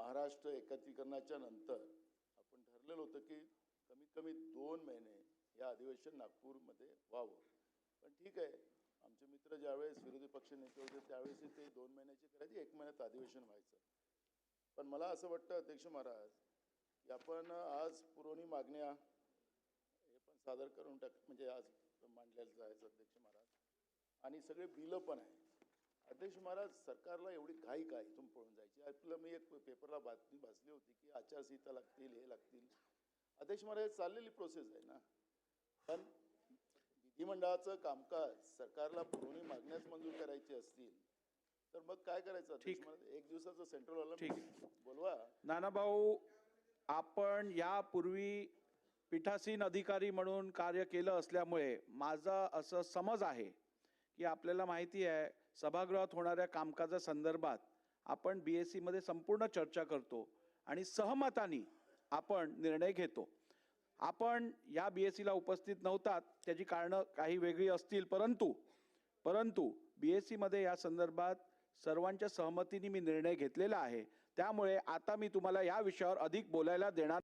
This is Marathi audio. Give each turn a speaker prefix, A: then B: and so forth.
A: महाराष्ट्र एकत्रीकरणाच्या नंतर आपण ठरलेलं होतं की कमीत कमी 2 महिने या अधिवेशन नागपूरमध्ये व्हावं. पण ठीक आहे, आमचे मित्र ज्यावेळेस विरोधी पक्ष नेते होते त्यावेळेस ते 2 महिन्याचे करायचे, 1 महिन्यात अधिवेशन व्हायचं. पण मला असं वाटतं अध्यक्ष महाराज की आपण आज पुरवणी मागण्या हे पण सादर करून म्हणजे आज मांडलेलं जायचं अध्यक्ष महाराज, आणि सगळे बिलं पण आहे. अध्यक्ष महाराज, सरकारला एवढी घाई काय इथून पळून जायची? आपलं मी एक पेपरला बातमी वाचली होती की आचारसंहिता लागतील, हे लागतील. अध्यक्ष महाराज, चाललेली प्रोसेस आहे ना. पण विधिमंडळाचं कामकाज सरकारला पुरवणी मागण्यास मंजूर करायची असतील तर मग काय करायचं अध्यक्ष महाराज? एक दिवसाचं सेंट्रल बोलवा.
B: नानाभाऊ, आपण यापूर्वी पीठासीन अधिकारी म्हणून कार्य केलं असल्यामुळे माझा असं समज आहे की आपल्याला माहिती आहे सभागृहात होणाऱ्या कामकाजासंदर्भात आपण BSc मध्ये संपूर्ण चर्चा करतो आणि सहमताने आपण निर्णय घेतो. आपण या BSc ला उपस्थित नव्हतात, त्याची कारणं काही वेगळी असतील, परंतु BSc मध्ये या संदर्भात सर्वांच्या सहमतीने मी निर्णय घेतलेला आहे. त्यामुळे आता मी तुम्हाला या विषयावर अधिक बोलायला देणार